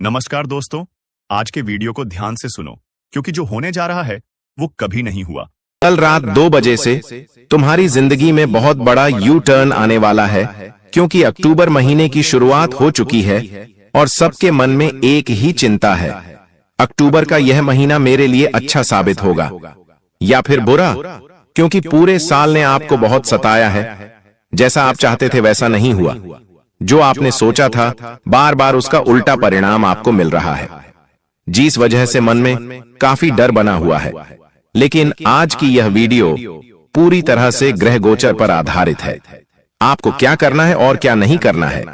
नमस्कार दोस्तों, आज के वीडियो को ध्यान से सुनो क्योंकि जो होने जा रहा है वो कभी नहीं हुआ। कल रात 2 बजे से तुम्हारी जिंदगी में बहुत बड़ा यू टर्न आने वाला है, क्योंकि अक्टूबर महीने की शुरुआत हो चुकी है और सबके मन में एक ही चिंता है, अक्टूबर का यह महीना मेरे लिए अच्छा साबित होगा या फिर बुरा, क्योंकि पूरे साल ने आपको बहुत सताया है। जैसा आप चाहते थे वैसा नहीं हुआ। जो आपने सोचा था बार बार उसका उल्टा परिणाम आपको मिल रहा है, जिस वजह से मन में काफी डर बना हुआ है। लेकिन आज की यह वीडियो पूरी तरह से ग्रह गोचर पर आधारित है। आपको क्या करना है और क्या नहीं करना है,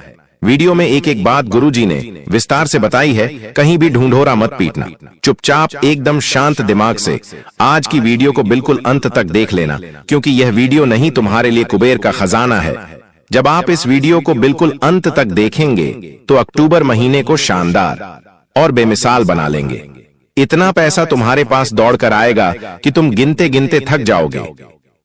वीडियो में एक एक बात गुरुजी ने विस्तार से बताई है। कहीं भी ढूंढोरा मत पीटना, चुपचाप एकदम शांत दिमाग से आज की वीडियो को बिल्कुल अंत तक देख लेना, क्योंकि यह वीडियो नहीं तुम्हारे लिए कुबेर का खजाना है। जब आप इस वीडियो को बिल्कुल अंत तक देखेंगे तो अक्टूबर महीने को शानदार और बेमिसाल बना लेंगे। इतना पैसा तुम्हारे पास दौड़कर आएगा कि तुम गिनते गिनते थक जाओगे,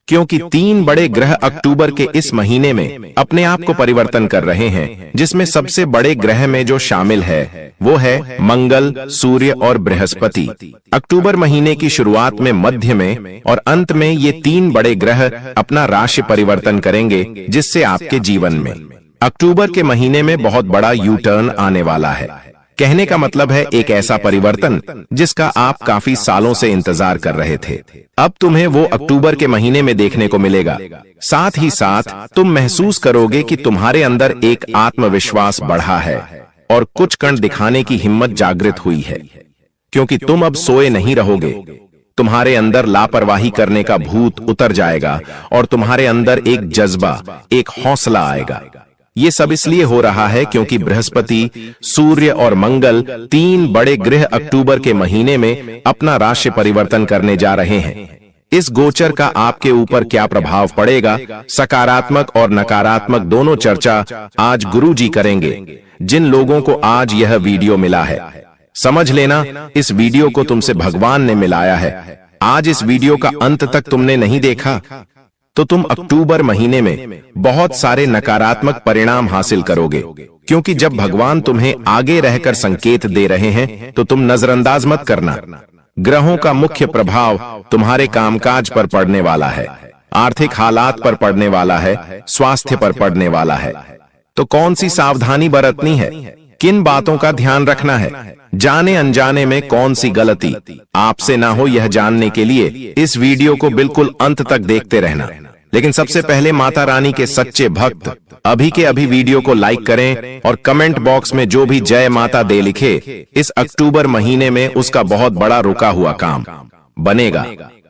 क्योंकि 3 बड़े ग्रह अक्टूबर के इस महीने में अपने आप को परिवर्तन कर रहे हैं, जिसमें सबसे बड़े ग्रह में जो शामिल है वो है मंगल, सूर्य और बृहस्पति। अक्टूबर महीने की शुरुआत में, मध्य में और अंत में ये 3 बड़े ग्रह अपना राशि परिवर्तन करेंगे, जिससे आपके जीवन में अक्टूबर के महीने में बहुत बड़ा यू टर्न आने वाला है। कहने का मतलब है एक ऐसा परिवर्तन जिसका आप काफी सालों से इंतजार कर रहे थे, अब तुम्हें वो अक्टूबर के महीने में देखने को मिलेगा। साथ ही साथ तुम महसूस करोगे कि तुम्हारे अंदर एक आत्मविश्वास बढ़ा है और कुछ कण दिखाने की हिम्मत जागृत हुई है, क्योंकि तुम अब सोए नहीं रहोगे। तुम्हारे अंदर लापरवाही करने का भूत उतर जाएगा और तुम्हारे अंदर एक जज्बा, एक हौसला आएगा। ये सब इसलिए हो रहा है क्योंकि बृहस्पति, सूर्य और मंगल 3 बड़े ग्रह अक्टूबर के महीने में अपना राशि परिवर्तन करने जा रहे हैं। इस गोचर का आपके ऊपर क्या प्रभाव पड़ेगा, सकारात्मक और नकारात्मक दोनों चर्चा आज गुरुजी करेंगे। जिन लोगों को आज यह वीडियो मिला है, समझ लेना इस वीडियो को तुमसे भगवान ने मिलाया है। आज इस वीडियो का अंत तक तुमने नहीं देखा तो तुम अक्टूबर महीने में बहुत सारे नकारात्मक परिणाम हासिल करोगे, क्योंकि जब भगवान तुम्हें आगे रहकर संकेत दे रहे हैं तो तुम नजरअंदाज मत करना। ग्रहों का मुख्य प्रभाव तुम्हारे कामकाज पर पड़ने वाला है, आर्थिक हालात पर पड़ने वाला है, स्वास्थ्य पर पड़ने वाला है। तो कौन सी सावधानी बरतनी है, किन बातों का ध्यान रखना है, जाने अनजाने में कौन सी गलती आपसे ना हो, यह जानने के लिए इस वीडियो को बिल्कुल अंत तक देखते रहना। लेकिन सबसे पहले माता रानी के सच्चे भक्त अभी के अभी वीडियो को लाइक करें और कमेंट बॉक्स में जो भी जय माता दे लिखे, इस अक्टूबर महीने में उसका बहुत बड़ा रुका हुआ काम बनेगा।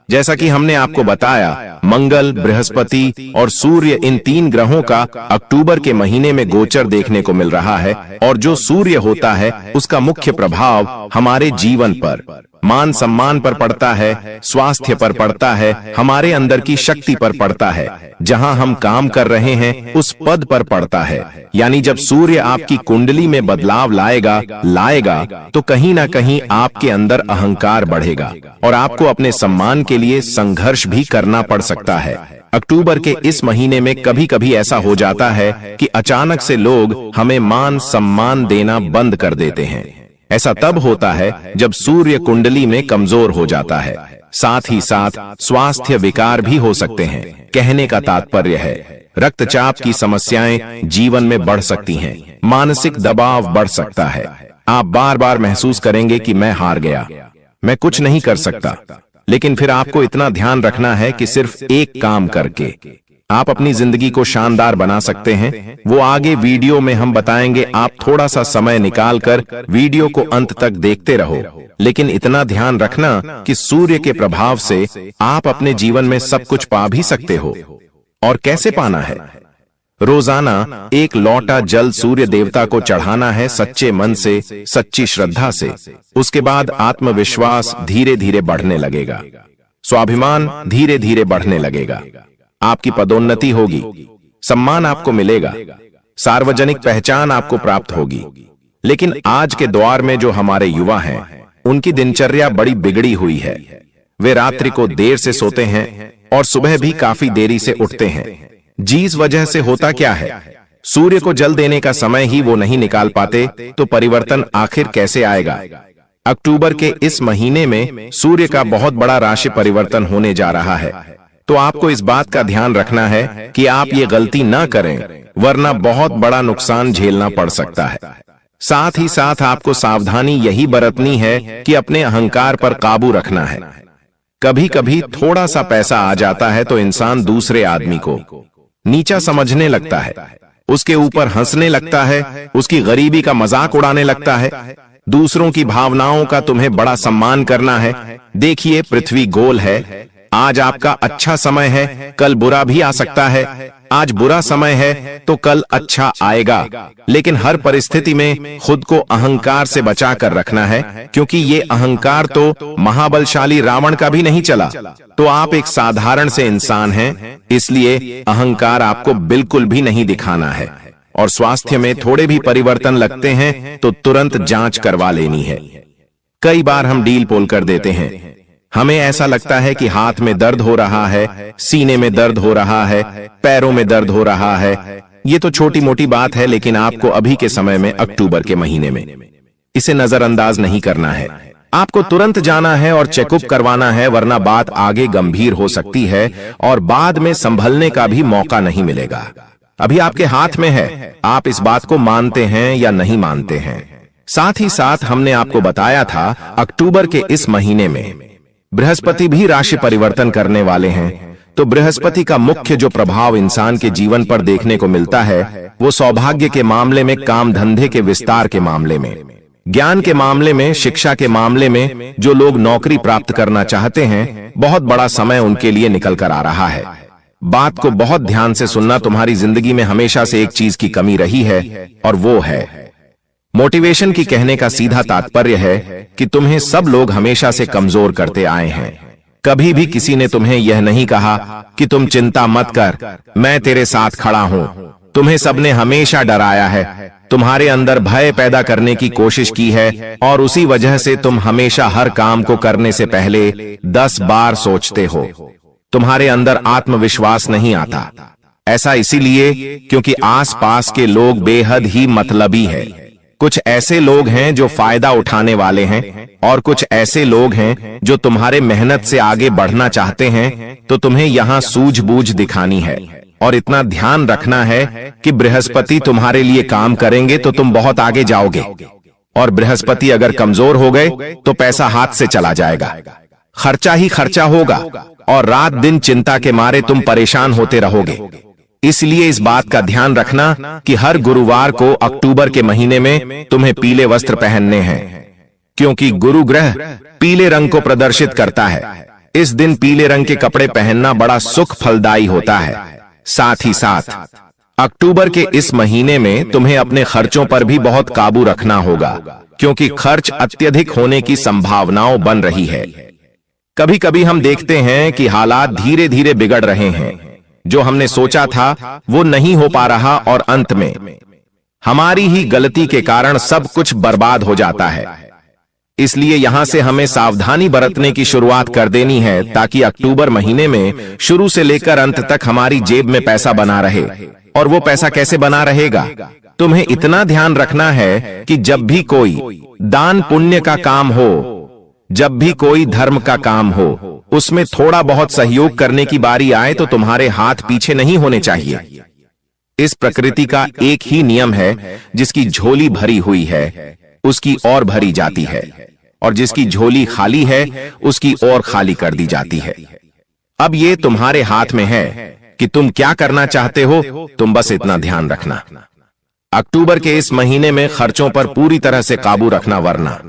जैसा कि हमने आपको बताया, मंगल, बृहस्पति और सूर्य, इन 3 ग्रहों का अक्टूबर के महीने में गोचर देखने को मिल रहा है। और जो सूर्य होता है उसका मुख्य प्रभाव हमारे जीवन पर, मान सम्मान पर पड़ता है, स्वास्थ्य पर पड़ता है, हमारे अंदर की शक्ति पर पड़ता है, जहां हम काम कर रहे हैं उस पद पर पड़ता है। यानी जब सूर्य आपकी कुंडली में बदलाव लाएगा तो कहीं ना कहीं आपके अंदर अहंकार बढ़ेगा और आपको अपने सम्मान के लिए संघर्ष भी करना पड़ सकता है। अक्टूबर के इस महीने में कभी कभी ऐसा हो जाता है कि अचानक से लोग हमें मान सम्मान देना बंद कर देते हैं। ऐसा तब होता है जब सूर्य कुंडली में कमजोर हो जाता है। साथ ही साथ स्वास्थ्य विकार भी हो सकते हैं। कहने का तात्पर्य है रक्तचाप की समस्याएं जीवन में बढ़ सकती हैं, मानसिक दबाव बढ़ सकता है। आप बार बार महसूस करेंगे कि मैं हार गया, मैं कुछ नहीं कर सकता। लेकिन फिर आपको इतना ध्यान रखना है कि सिर्फ एक काम करके आप अपनी जिंदगी को शानदार बना सकते हैं। वो आगे वीडियो में हम बताएंगे। आप थोड़ा सा समय निकालकर वीडियो को अंत तक देखते रहो, लेकिन इतना ध्यान रखना कि सूर्य के प्रभाव से आप अपने जीवन में सब कुछ पा भी सकते हो। और कैसे पाना है? रोजाना 1 लोटा जल सूर्य देवता को चढ़ाना है, सच्चे मन से, सच्ची श्रद्धा से। उसके बाद आत्मविश्वास धीरे धीरे बढ़ने लगेगा, स्वाभिमान धीरे धीरे बढ़ने लगेगा, आपकी पदोन्नति होगी, सम्मान आपको मिलेगा, सार्वजनिक पहचान आपको प्राप्त होगी। लेकिन आज के दौर में जो हमारे युवा हैं, उनकी दिनचर्या बड़ी बिगड़ी हुई है। वे रात्रि को देर से सोते हैं और सुबह भी काफी देरी से उठते हैं। जिस वजह से होता क्या है, सूर्य को जल देने का समय ही वो नहीं निकाल पाते तो परिवर्तन आखिर कैसे आएगा। अक्टूबर के इस महीने में सूर्य का बहुत बड़ा राशि परिवर्तन होने जा रहा है, तो आपको इस बात का ध्यान रखना है कि आप ये गलती न करें, वरना बहुत बड़ा नुकसान झेलना पड़ सकता है। साथ ही साथ आपको सावधानी यही बरतनी है कि अपने अहंकार पर काबू रखना है। कभी कभी थोड़ा सा पैसा आ जाता है तो इंसान दूसरे आदमी को नीचा समझने लगता है, उसके ऊपर हंसने लगता है, उसकी गरीबी का मजाक उड़ाने लगता है। दूसरों की भावनाओं का तुम्हें बड़ा सम्मान करना है। देखिए, पृथ्वी गोल है। आज आपका अच्छा समय है, कल बुरा भी आ सकता है। आज बुरा समय है तो कल अच्छा आएगा, लेकिन हर परिस्थिति में खुद को अहंकार से बचा कर रखना है, क्योंकि ये अहंकार तो महाबलशाली रावण का भी नहीं चला। तो आप एक साधारण से इंसान हैं, इसलिए अहंकार आपको बिल्कुल भी नहीं दिखाना है। और स्वास्थ्य में थोड़े भी परिवर्तन लगते हैं तो तुरंत जांच करवा लेनी है। कई बार हम डील पोल कर देते हैं। हमें ऐसा लगता है कि हाथ में दर्द हो रहा है, सीने में दर्द हो रहा है, पैरों में दर्द हो रहा है। ये तो छोटी मोटी बात है, लेकिन आपको अभी के समय में, अक्टूबर के महीने में, इसे नजरअंदाज नहीं करना है। आपको तुरंत जाना है और चेकअप करवाना है, वरना बात आगे गंभीर हो सकती है और बाद में संभलने का भी मौका नहीं मिलेगा। अभी आपके हाथ में है, आप इस बात को मानते हैं या नहीं मानते हैं। साथ ही साथ हमने आपको बताया था, अक्टूबर के इस महीने में बृहस्पति भी राशि परिवर्तन करने वाले हैं। तो बृहस्पति का मुख्य जो प्रभाव इंसान के जीवन पर देखने को मिलता है, वो सौभाग्य के मामले में, काम धंधे के विस्तार के मामले में, ज्ञान के मामले में, शिक्षा के मामले में। जो लोग नौकरी प्राप्त करना चाहते हैं, बहुत बड़ा समय उनके लिए निकल कर आ रहा है। बात को बहुत ध्यान से सुनना। तुम्हारी जिंदगी में हमेशा से एक चीज की कमी रही है, और वो है मोटिवेशन की। कहने का सीधा तात्पर्य है कि तुम्हें सब लोग हमेशा से कमजोर करते आए हैं। कभी भी किसी ने तुम्हें यह नहीं कहा कि तुम चिंता मत कर, मैं तेरे साथ खड़ा हूं। तुम्हें सबने हमेशा डराया है, तुम्हारे अंदर भय पैदा करने की कोशिश की है, और उसी वजह से तुम हमेशा हर काम को करने से पहले 10 बार सोचते हो। तुम्हारे अंदर आत्मविश्वास नहीं आता। ऐसा इसीलिए क्योंकि आसपास के लोग बेहद ही मतलबी है। कुछ ऐसे लोग हैं जो फायदा उठाने वाले हैं, और कुछ ऐसे लोग हैं जो तुम्हारे मेहनत से आगे बढ़ना चाहते हैं। तो तुम्हें यहाँ सूझबूझ दिखानी है, और इतना ध्यान रखना है कि बृहस्पति तुम्हारे लिए काम करेंगे तो तुम बहुत आगे जाओगे। और बृहस्पति अगर कमजोर हो गए तो पैसा हाथ से चला जाएगा, खर्चा ही खर्चा होगा, और रात दिन चिंता के मारे तुम परेशान होते रहोगे। इसलिए इस बात का ध्यान रखना कि हर गुरुवार को अक्टूबर के महीने में तुम्हें पीले वस्त्र पहनने हैं, क्योंकि गुरु ग्रह पीले रंग को प्रदर्शित करता है। इस दिन पीले रंग के कपड़े पहनना बड़ा सुख फलदायी होता है। साथ ही साथ अक्टूबर के इस महीने में तुम्हें अपने खर्चों पर भी बहुत काबू रखना होगा, क्योंकि खर्च अत्यधिक होने की संभावनाओं बन रही है। कभी कभी हम देखते हैं कि हालात धीरे धीरे बिगड़ रहे हैं। जो हमने सोचा था वो नहीं हो पा रहा, और अंत में हमारी ही गलती के कारण सब कुछ बर्बाद हो जाता है। इसलिए यहां से हमें सावधानी बरतने की शुरुआत कर देनी है, ताकि अक्टूबर महीने में शुरू से लेकर अंत तक हमारी जेब में पैसा बना रहे। और वो पैसा कैसे बना रहेगा? तुम्हें इतना ध्यान रखना है कि जब भी कोई दान पुण्य का काम हो, जब भी कोई धर्म का काम हो, उसमें थोड़ा बहुत सहयोग करने की बारी आए तो तुम्हारे हाथ पीछे नहीं होने चाहिए। इस प्रकृति का एक ही नियम है, जिसकी झोली भरी हुई है उसकी और भरी जाती है, और जिसकी झोली खाली है उसकी और खाली कर दी जाती है। अब ये तुम्हारे हाथ में है कि तुम क्या करना चाहते हो। तुम बस इतना ध्यान रखना, अक्टूबर के इस महीने में खर्चों पर पूरी तरह से काबू रखना, वरना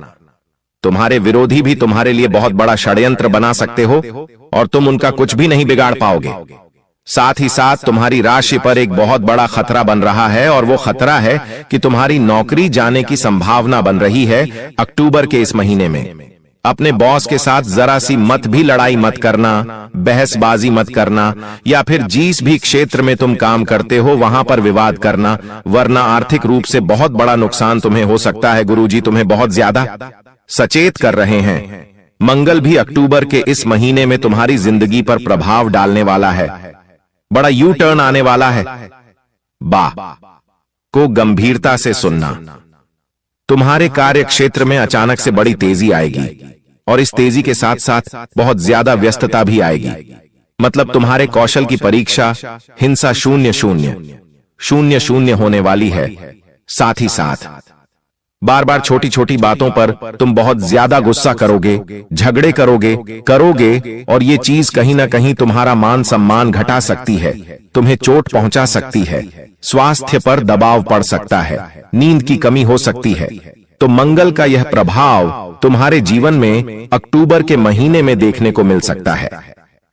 तुम्हारे विरोधी भी तुम्हारे लिए बहुत बड़ा षड्यंत्र बना सकते हो और तुम उनका कुछ भी नहीं बिगाड़ पाओगे। साथ ही साथ तुम्हारी राशि पर एक बहुत बड़ा खतरा बन रहा है, और वो खतरा है कि तुम्हारी नौकरी जाने की संभावना बन रही है। अक्टूबर के इस महीने में अपने बॉस के साथ जरा सी मत भी लड़ाई मत करना, बहसबाजी मत करना, या फिर जिस भी क्षेत्र में तुम काम करते हो वहां पर विवाद करना, वरना आर्थिक रूप से बहुत बड़ा नुकसान तुम्हें हो सकता है। गुरुजी तुम्हें बहुत ज्यादा सचेत कर रहे हैं। मंगल भी अक्टूबर के इस महीने में तुम्हारी जिंदगी पर प्रभाव डालने वाला है। बड़ा यू टर्न आने वाला है। को गंभीरता से सुनना। तुम्हारे कार्य क्षेत्र में अचानक से बड़ी तेजी आएगी और इस तेजी के साथ साथ बहुत ज्यादा व्यस्तता भी आएगी। मतलब तुम्हारे कौशल की परीक्षा हिंसा 0-0-0-0 होने वाली है। साथ ही साथ बार बार छोटी छोटी बातों पर तुम बहुत ज्यादा गुस्सा करोगे, झगड़े करोगे और ये चीज कहीं ना कहीं तुम्हारा मान सम्मान घटा सकती है, तुम्हें चोट पहुंचा सकती है, स्वास्थ्य पर दबाव पड़ सकता है, नींद की कमी हो सकती है। तो मंगल का यह प्रभाव तुम्हारे जीवन में अक्टूबर के महीने में देखने को मिल सकता है।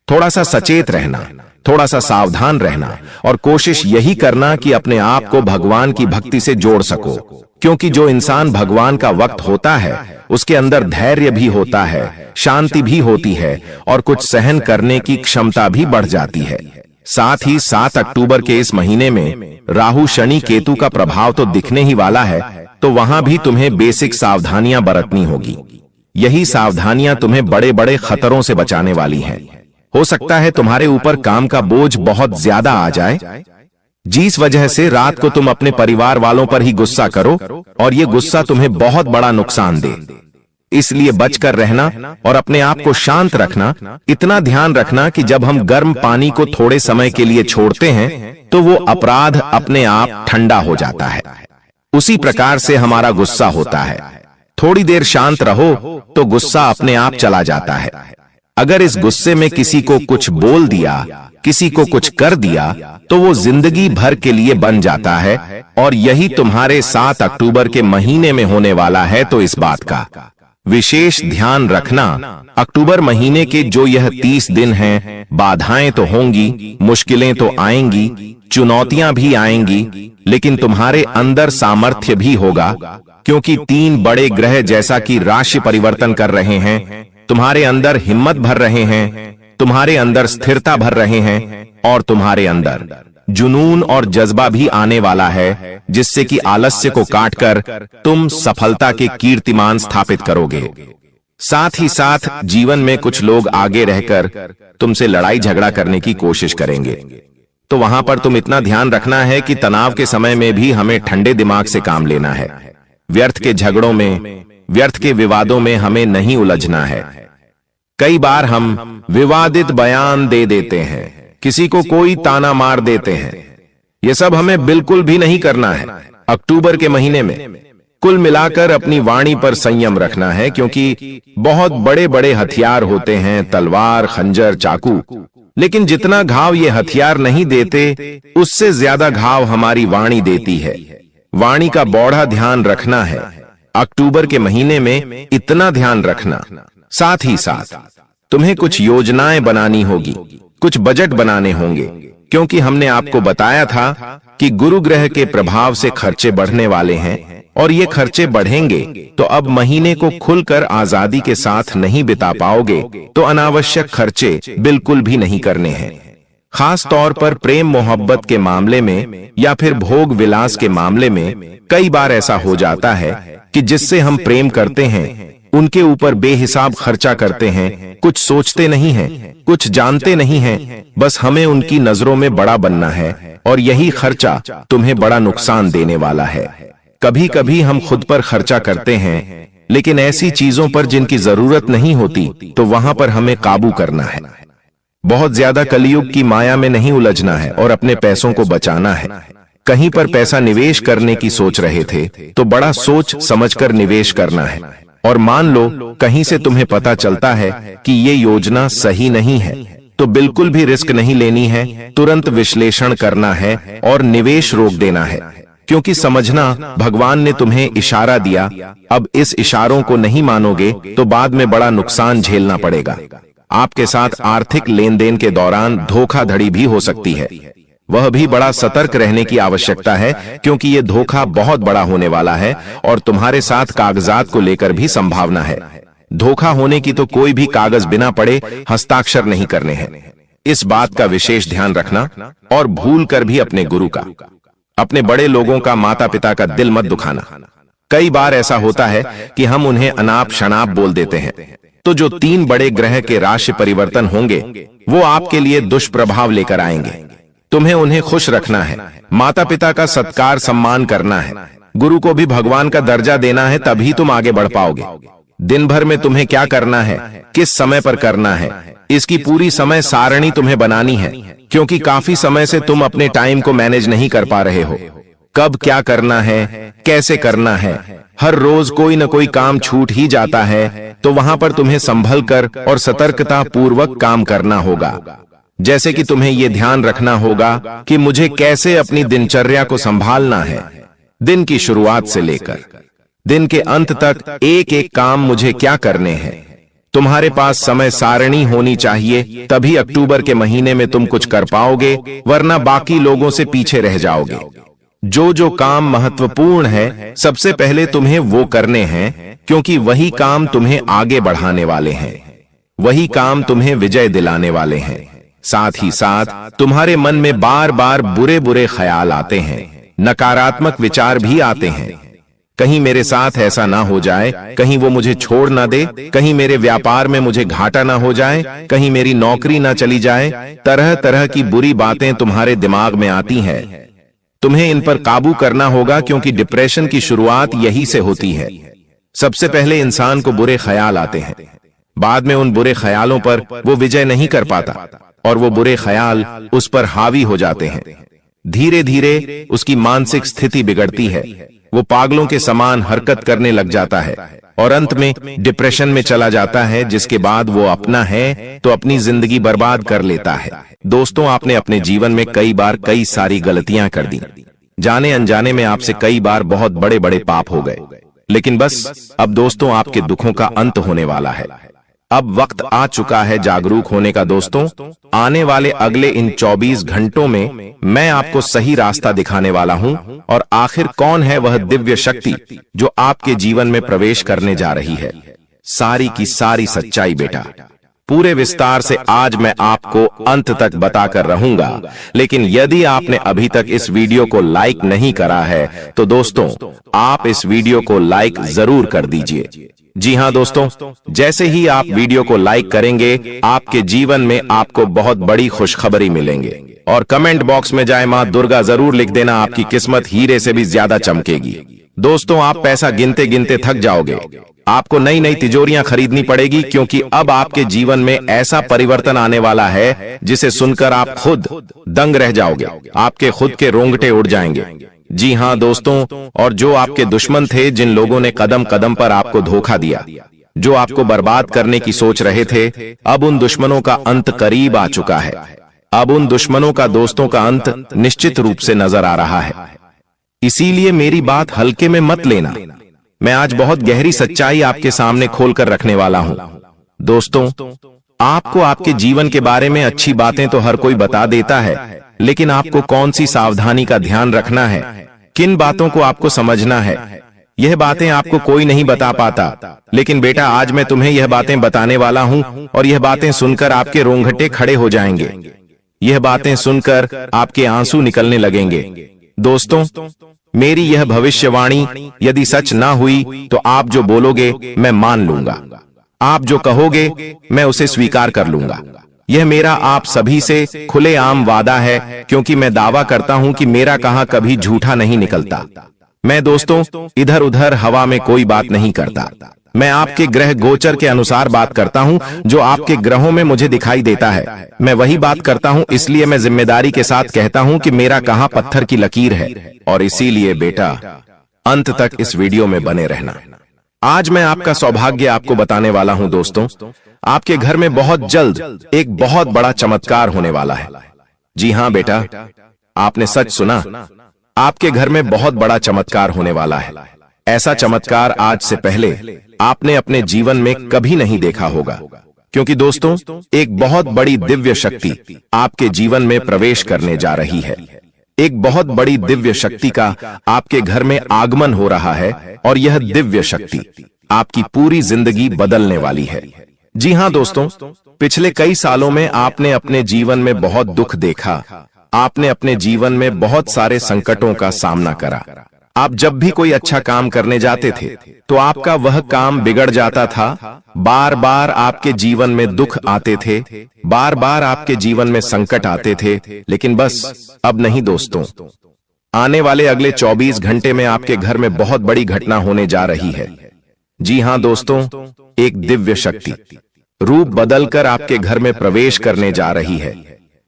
थोड़ा सा सचेत रहना, थोड़ा सा सावधान रहना और कोशिश यही करना कि अपने आप को भगवान की भक्ति से जोड़ सको, क्योंकि जो इंसान भगवान का वक्त होता है उसके अंदर धैर्य भी होता है, शांति भी होती है और कुछ सहन करने की क्षमता भी बढ़ जाती है। साथ ही 7 अक्टूबर के इस महीने में राहु शनि केतु का प्रभाव तो दिखने ही वाला है, तो वहां भी तुम्हें बेसिक सावधानियां बरतनी होगी। यही सावधानियां तुम्हें बड़े बड़े खतरों से बचाने वाली हैं। हो सकता है तुम्हारे ऊपर काम का बोझ बहुत ज्यादा आ जाए, जिस वजह से रात को तुम अपने परिवार वालों पर ही गुस्सा करो और ये गुस्सा तुम्हें बहुत बड़ा नुकसान दे। इसलिए बचकर रहना और अपने आप को शांत रखना। इतना ध्यान रखना कि जब हम गर्म पानी को थोड़े समय के लिए छोड़ते हैं तो वो अपराध अपने आप ठंडा हो जाता है। उसी प्रकार से हमारा गुस्सा होता है, थोड़ी देर शांत रहो तो गुस्सा अपने आप चला जाता है। अगर इस गुस्से में किसी को कुछ बोल दिया, किसी को कुछ कर दिया, तो वो जिंदगी भर के लिए बन जाता है और यही तुम्हारे 7 अक्टूबर के महीने में होने वाला है। तो इस बात का विशेष ध्यान रखना। अक्टूबर महीने के जो यह 30 दिन हैं, बाधाएं तो होंगी, मुश्किलें तो आएंगी, चुनौतियां भी आएंगी, लेकिन तुम्हारे अंदर सामर्थ्य भी होगा, क्योंकि 3 बड़े ग्रह जैसा कि राशि परिवर्तन कर रहे हैं, तुम्हारे अंदर हिम्मत भर रहे हैं, तुम्हारे अंदर स्थिरता भर रहे हैं और तुम्हारे अंदर जुनून और जज्बा भी आने वाला है, जिससे कि आलस्य को काटकर तुम सफलता के कीर्तिमान स्थापित करोगे। साथ ही साथ जीवन में कुछ लोग आगे रहकर तुमसे लड़ाई झगड़ा करने की कोशिश करेंगे, तो वहां पर तुम इतना ध्यान रखना है कि तनाव के समय में भी हमें ठंडे दिमाग से काम लेना है। व्यर्थ के झगड़ों में, व्यर्थ के विवादों में हमें नहीं उलझना है। कई बार हम विवादित बयान दे देते हैं, किसी को कोई ताना मार देते हैं। यह सब हमें बिल्कुल भी नहीं करना है। अक्टूबर के महीने में कुल मिलाकर अपनी वाणी पर संयम रखना है, क्योंकि बहुत बड़े बड़े हथियार होते हैं, तलवार, खंजर, चाकू, लेकिन जितना घाव ये हथियार नहीं देते, उससे ज्यादा घाव हमारी वाणी देती है। वाणी का बौढ़ा ध्यान रखना है। अक्टूबर के महीने में इतना ध्यान रखना। साथ ही साथ तुम्हें कुछ योजनाएं बनानी होगी, कुछ बजट बनाने होंगे, क्योंकि हमने आपको बताया था कि गुरु ग्रह के प्रभाव से खर्चे बढ़ने वाले हैं और ये खर्चे बढ़ेंगे तो अब महीने को खुलकर आजादी के साथ नहीं बिता पाओगे, तो अनावश्यक खर्चे बिल्कुल भी नहीं करने हैं। खास तौर पर प्रेम मोहब्बत के मामले में या फिर भोग विलास के मामले में कई बार ऐसा हो जाता है कि जिससे हम प्रेम करते हैं उनके ऊपर बेहिसाब खर्चा करते हैं, कुछ सोचते नहीं हैं, कुछ जानते नहीं हैं, बस हमें उनकी नजरों में बड़ा बनना है और यही खर्चा तुम्हें बड़ा नुकसान देने वाला है। कभी कभी हम खुद पर खर्चा करते हैं, लेकिन ऐसी चीजों पर जिनकी जरूरत नहीं होती, तो वहां पर हमें काबू करना है। बहुत ज्यादा कलयुग की माया में नहीं उलझना है और अपने पैसों को बचाना है। कहीं पर पैसा निवेश करने की सोच रहे थे तो बड़ा सोच समझकर निवेश करना है, और मान लो कहीं से तुम्हें पता चलता है कि ये योजना सही नहीं है, तो बिल्कुल भी रिस्क नहीं लेनी है, तुरंत विश्लेषण करना है और निवेश रोक देना है, क्योंकि समझना भगवान ने तुम्हें इशारा दिया, अब इस इशारों को नहीं मानोगे तो बाद में बड़ा नुकसान झेलना पड़ेगा। आपके साथ आर्थिक लेन देन के दौरान धोखाधड़ी भी हो सकती है, वह भी बड़ा सतर्क रहने की आवश्यकता है, क्योंकि यह धोखा बहुत बड़ा होने वाला है और तुम्हारे साथ कागजात को लेकर भी संभावना है। धोखा होने की तो कोई भी कागज बिना पढ़े हस्ताक्षर नहीं करने हैं। इस बात का विशेष ध्यान रखना और भूल कर भी अपने गुरु का, अपने बड़े लोगों का, माता पिता का दिल मत दुखाना। कई बार ऐसा होता है कि हम उन्हें अनाप शनाप बोल देते हैं, तो जो 3 बड़े ग्रह के राशि परिवर्तन होंगे वो आपके लिए दुष्प्रभाव लेकर आएंगे। तुम्हें उन्हें खुश रखना है, माता पिता का सत्कार सम्मान करना है, गुरु को भी भगवान का दर्जा देना है, तभी तुम आगे बढ़ पाओगे। दिन भर में तुम्हें क्या करना है, किस समय पर करना है, इसकी पूरी समय सारणी तुम्हें बनानी है, क्योंकि काफी समय से तुम अपने टाइम को मैनेज नहीं कर पा रहे हो। कब क्या करना है, कैसे करना है, हर रोज कोई न कोई काम छूट ही जाता है, तो वहां पर तुम्हें संभल कर और सतर्कता पूर्वक काम करना होगा। जैसे कि तुम्हें यह ध्यान रखना होगा कि मुझे कैसे अपनी दिनचर्या को संभालना है। दिन की शुरुआत से लेकर दिन के अंत तक एक एक काम मुझे क्या करने हैं। तुम्हारे पास समय सारणी होनी चाहिए, तभी अक्टूबर के महीने में तुम कुछ कर पाओगे, वरना बाकी लोगों से पीछे रह जाओगे। जो काम महत्वपूर्ण है, सबसे पहले तुम्हें वो करने हैं, क्योंकि वही काम तुम्हें आगे बढ़ाने वाले हैं, वही काम तुम्हें विजय दिलाने वाले हैं। साथ ही साथ तुम्हारे मन में बार बार बुरे बुरे ख्याल आते हैं, नकारात्मक विचार भी आते हैं। कहीं मेरे साथ ऐसा ना हो जाए, कहीं वो मुझे छोड़ ना दे, कहीं मेरे व्यापार में मुझे घाटा ना हो जाए, कहीं मेरी नौकरी ना चली जाए। तरह तरह की बुरी बातें तुम्हारे दिमाग में आती हैं। तुम्हें इन पर काबू करना होगा, क्योंकि डिप्रेशन की शुरुआत यही से होती है। सबसे पहले इंसान को बुरे ख्याल आते हैं, बाद में उन बुरे ख्यालों पर वो विजय नहीं कर पाता और वो बुरे ख्याल उस पर हावी हो जाते हैं। धीरे धीरे उसकी मानसिक स्थिति बिगड़ती है, वो पागलों के समान हरकत करने लग जाता है और अंत में डिप्रेशन में चला जाता है, जिसके बाद वो अपना है तो अपनी जिंदगी बर्बाद कर लेता है। दोस्तों, आपने अपने जीवन में कई बार कई सारी गलतियां कर दी, जाने अनजाने में आपसे कई बार बहुत बड़े बड़े पाप हो गए, लेकिन बस अब दोस्तों आपके दुखों का अंत होने वाला है। अब वक्त आ चुका है जागरूक होने का। दोस्तों, आने वाले अगले इन 24 घंटों में मैं आपको सही रास्ता दिखाने वाला हूं, और आखिर कौन है वह दिव्य शक्ति जो आपके जीवन में प्रवेश करने जा रही है। सारी की सारी सच्चाई बेटा, पूरे विस्तार से आज मैं आपको अंत तक बताकर रहूंगा। लेकिन यदि आपने अभी तक इस वीडियो को लाइक नहीं करा है, तो दोस्तों आप इस वीडियो को लाइक जरूर कर दीजिए। जी हां दोस्तों, जैसे ही आप वीडियो को लाइक करेंगे, आपके जीवन में आपको बहुत बड़ी खुशखबरी मिलेंगे। और कमेंट बॉक्स में जाए मां दुर्गा जरूर लिख देना, आपकी किस्मत हीरे से भी ज्यादा चमकेगी। दोस्तों, आप पैसा गिनते गिनते थक जाओगे, आपको नई नई तिजोरियां खरीदनी पड़ेगी, क्योंकि अब आपके जीवन में ऐसा परिवर्तन आने वाला है जिसे सुनकर आप खुद दंग रह जाओगे, आपके खुद के रोंगटे उड़ जाएंगे। जी हां दोस्तों, और जो आपके दुश्मन थे, जिन लोगों ने कदम कदम पर आपको धोखा दिया, जो आपको बर्बाद करने की सोच रहे थे, अब उन दुश्मनों का अंत करीब आ चुका है। अब उन दुश्मनों का दोस्तों का अंत निश्चित रूप से नजर आ रहा है। इसीलिए मेरी बात हल्के में मत लेना, मैं आज बहुत गहरी सच्चाई आपके सामने खोलकर रखने वाला हूं। दोस्तों, आपको आपके जीवन के बारे में अच्छी बातें तो हर कोई बता देता है, लेकिन आपको कौन सी सावधानी का ध्यान रखना है, किन बातों को आपको समझना है, यह बातें आपको कोई नहीं बता पाता। लेकिन बेटा, आज मैं तुम्हें यह बातें बताने वाला हूं, और यह बातें सुनकर आपके रोंगटे खड़े हो जाएंगे, यह बातें सुनकर आपके आंसू निकलने लगेंगे। दोस्तों, मेरी यह भविष्यवाणी यदि सच ना हुई, तो आप जो बोलोगे मैं मान लूंगा, आप जो कहोगे मैं उसे स्वीकार कर लूंगा। यह मेरा आप सभी से खुलेआम वादा है, क्योंकि मैं दावा करता हूं कि मेरा कहा कभी झूठा नहीं निकलता। मैं दोस्तों इधर उधर हवा में कोई बात नहीं करता, मैं आपके ग्रह गोचर के अनुसार बात करता हूं, जो आपके ग्रहों में मुझे दिखाई देता है मैं वही बात करता हूं। इसलिए मैं जिम्मेदारी के साथ कहता हूं कि मेरा कहा पत्थर की लकीर है, और इसीलिए बेटा अंत तक इस वीडियो में बने रहना। आज मैं आपका सौभाग्य आपको बताने वाला हूं। दोस्तों, आपके घर में बहुत जल्द एक बहुत बड़ा चमत्कार होने वाला है। जी हां बेटा, आपने सच सुना, आपके घर में बहुत बड़ा चमत्कार होने वाला है। ऐसा चमत्कार आज से पहले आपने अपने जीवन में कभी नहीं देखा होगा, क्योंकि दोस्तों एक बहुत बड़ी दिव्य शक्ति आपके जीवन में प्रवेश करने जा रही है। एक बहुत बड़ी दिव्य शक्ति का आपके घर में आगमन हो रहा है, और यह दिव्य शक्ति आपकी पूरी जिंदगी बदलने वाली है। जी हां दोस्तों, पिछले कई सालों में आपने अपने जीवन में बहुत दुख देखा, आपने अपने जीवन में बहुत सारे संकटों का सामना करा, आप जब भी कोई अच्छा काम करने जाते थे तो आपका वह काम बिगड़ जाता था। बार बार आपके जीवन में दुख आते थे, बार बार आपके जीवन में संकट आते थे। लेकिन बस अब नहीं दोस्तों, आने वाले अगले 24 घंटे में आपके घर में बहुत बड़ी घटना होने जा रही है। जी हां दोस्तों, एक दिव्य शक्ति रूप बदलकर आपके घर में प्रवेश करने जा रही है।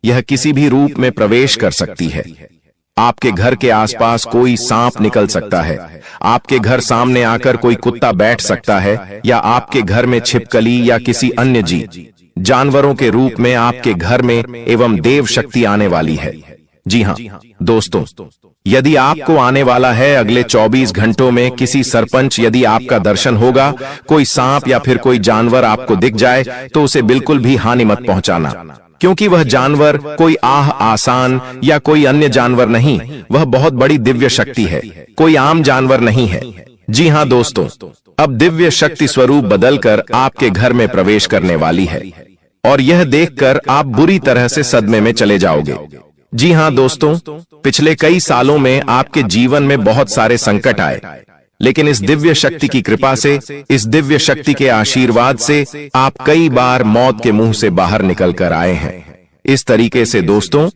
यह किसी भी रूप में प्रवेश कर सकती है। आपके घर के आसपास कोई सांप निकल सकता है, आपके घर सामने आकर कोई कुत्ता बैठ सकता है, या आपके घर में छिपकली या किसी अन्य जानवरों के रूप में आपके घर में एवं देव शक्ति आने वाली है। जी हां दोस्तों, यदि आपको आने वाला है अगले 24 घंटों में किसी सरपंच यदि आपका दर्शन होगा, कोई सांप या फिर कोई जानवर आपको दिख जाए तो उसे बिल्कुल भी हानि मत पहुंचाना, क्योंकि वह जानवर कोई आसान या कोई अन्य जानवर नहीं, वह बहुत बड़ी दिव्य शक्ति है, कोई आम जानवर नहीं है। जी हां दोस्तों, अब दिव्य शक्ति स्वरूप बदलकर आपके घर में प्रवेश करने वाली है, और यह देखकर आप बुरी तरह से सदमे में चले जाओगे। जी हां दोस्तों, पिछले कई सालों में आपके जीवन में बहुत सारे संकट आए, लेकिन इस दिव्य शक्ति की कृपा से, इस दिव्य शक्ति के आशीर्वाद से आप कई बार मौत के मुंह से बाहर निकल कर आए हैं। इस तरीके से दोस्तों,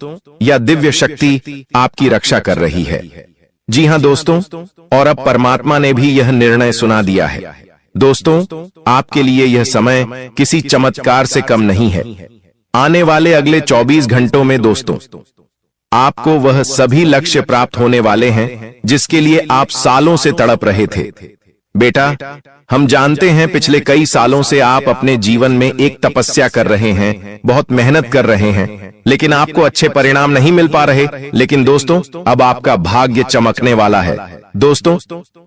यह दिव्य शक्ति आपकी रक्षा कर रही है। जी हां दोस्तों, और अब परमात्मा ने भी यह निर्णय सुना दिया है। दोस्तों, आपके लिए यह समय किसी चमत्कार से कम नहीं है। आने वाले अगले 24 घंटों में दोस्तों, आपको वह सभी लक्ष्य प्राप्त होने वाले हैं जिसके लिए आप सालों से तड़प रहे थे। बेटा, हम जानते हैं पिछले कई सालों से आप अपने जीवन में एक तपस्या कर रहे हैं, बहुत मेहनत कर रहे हैं, लेकिन आपको अच्छे परिणाम नहीं मिल पा रहे। लेकिन दोस्तों, अब आपका भाग्य चमकने वाला है। दोस्तों,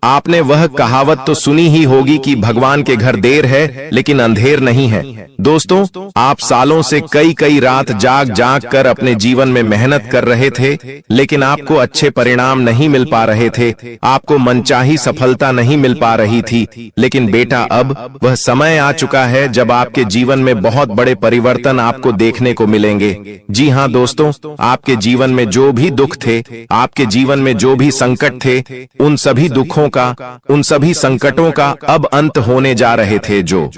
आपने वह कहावत तो सुनी ही होगी कि भगवान के घर देर है लेकिन अंधेर नहीं है। दोस्तों, आप सालों से कई रात जाग जाग कर अपने जीवन में मेहनत कर रहे थे, लेकिन आपको अच्छे परिणाम नहीं मिल पा रहे थे, आपको मनचाही सफलता नहीं मिल पा रही थी। लेकिन बेटा, अब वह समय आ चुका है जब आपके जीवन में बहुत बड़े परिवर्तन आपको देखने को मिलेंगे। जी हां दोस्तों, आपके जीवन में जो भी दुख थे, आपके जीवन में जो भी संकट थे, उन सभी दुखों का, उन सभी संकटों का अब अंत होने जा रहे थे। जो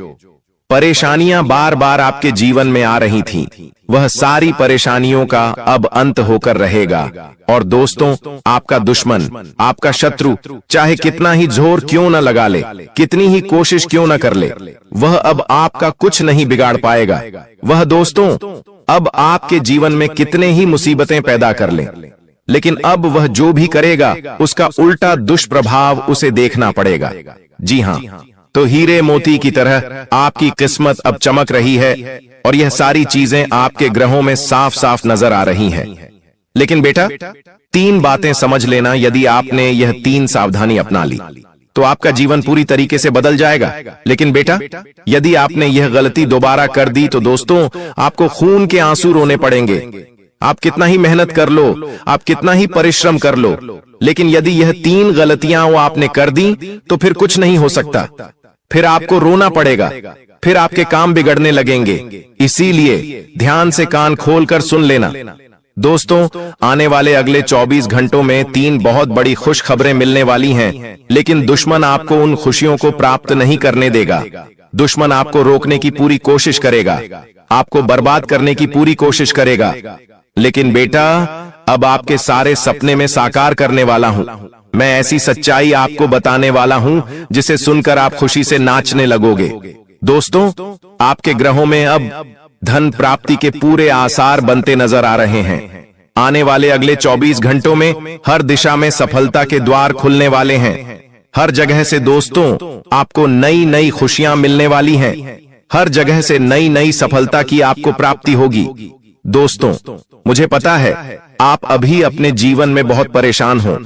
परेशानियां बार बार आपके जीवन में आ रही थीं, वह सारी परेशानियों का अब अंत होकर रहेगा। और दोस्तों, आपका दुश्मन, आपका शत्रु चाहे कितना ही जोर क्यों न लगा ले, कितनी ही कोशिश क्यों न कर ले, वह अब आपका कुछ नहीं बिगाड़ पाएगा। वह दोस्तों अब आपके जीवन में कितने ही मुसीबतें पैदा कर ले, लेकिन अब वह जो भी करेगा उसका उल्टा दुष्प्रभाव उसे देखना पड़ेगा। जी हां, तो हीरे मोती की तरह आपकी किस्मत अब चमक रही है, और यह सारी चीजें आपके ग्रहों में साफ साफ नजर आ रही हैं। लेकिन बेटा, 3 बातें समझ लेना, यदि आपने यह 3 सावधानी अपना ली तो आपका जीवन पूरी तरीके से बदल जाएगा। लेकिन बेटा, यदि आपने यह गलती दोबारा कर दी तो दोस्तों, आपको खून के आंसू रोने पड़ेंगे। आप कितना ही मेहनत कर लो, आप कितना ही परिश्रम कर लो, लेकिन यदि यह 3 गलतियां वो आपने कर दी तो फिर कुछ नहीं हो सकता, फिर आपको रोना पड़ेगा, फिर आपके काम बिगड़ने लगेंगे। इसीलिए ध्यान से कान खोलकर सुन लेना। दोस्तों, आने वाले अगले 24 घंटों में 3 बहुत बड़ी खुश खबरें मिलने वाली हैं, लेकिन दुश्मन आपको उन खुशियों को प्राप्त नहीं करने देगा। दुश्मन आपको रोकने की पूरी कोशिश करेगा, आपको बर्बाद करने की पूरी कोशिश करेगा। लेकिन बेटा, अब आपके सारे सपने में साकार करने वाला हूं। मैं ऐसी सच्चाई आपको बताने वाला हूं जिसे सुनकर आप खुशी से नाचने लगोगे। दोस्तों, आपके ग्रहों में अब धन प्राप्ति के पूरे आसार बनते नजर आ रहे हैं। आने वाले अगले 24 घंटों में हर दिशा में सफलता के द्वार खुलने वाले हैं। हर जगह से दोस्तों आपको नई नई खुशियां मिलने वाली हैं। हर जगह से नई नई सफलता की आपको प्राप्ति होगी। दोस्तों, मुझे पता है आप अभी अपने जीवन में बहुत परेशान हो,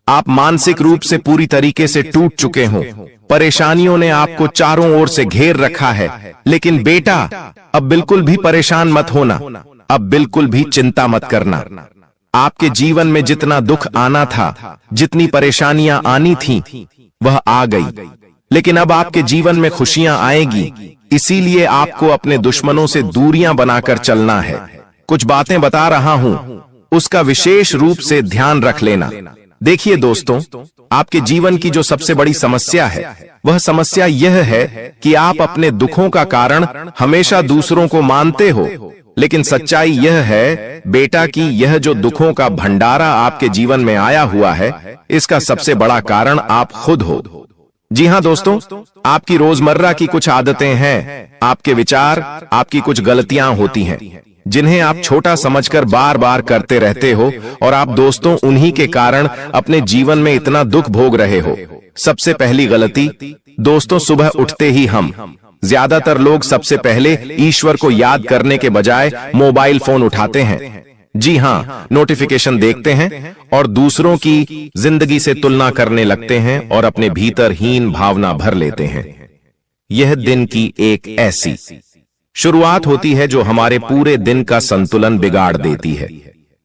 आप मानसिक रूप से पूरी तरीके से टूट चुके हो, परेशानियों ने आपको चारों ओर से घेर रखा है। लेकिन बेटा, अब बिल्कुल भी परेशान मत होना, अब बिल्कुल भी चिंता मत करना। आपके जीवन में जितना दुख आना था, जितनी परेशानियां आनी थीं, वह आ गई। लेकिन अब आपके जीवन में खुशियां आएगी। इसीलिए आपको अपने दुश्मनों से दूरियां बनाकर चलना है। कुछ बातें बता रहा हूं, उसका विशेष रूप से ध्यान रख लेना। देखिए दोस्तों, आपके जीवन की जो सबसे बड़ी समस्या है वह समस्या यह है कि आप अपने दुखों का कारण हमेशा दूसरों को मानते हो। लेकिन सच्चाई यह है बेटा कि यह जो दुखों का भंडारा आपके जीवन में आया हुआ है, इसका सबसे बड़ा कारण आप खुद हो। जी हां दोस्तों, आपकी रोजमर्रा की कुछ आदतें हैं, आपके विचार, आपकी कुछ गलतियां होती हैं जिन्हें आप छोटा समझकर बार बार करते रहते हो, और आप दोस्तों उन्हीं के कारण अपने जीवन में इतना दुख भोग रहे हो। सबसे पहली गलती दोस्तों, सुबह उठते ही हम ज्यादातर लोग सबसे पहले ईश्वर को याद करने के बजाय मोबाइल फोन उठाते हैं। जी हां, नोटिफिकेशन देखते हैं और दूसरों की जिंदगी से तुलना करने लगते हैं और अपने भीतर हीन भावना भर लेते हैं। यह दिन की एक ऐसी शुरुआत होती है जो हमारे पूरे दिन का संतुलन बिगाड़ देती है,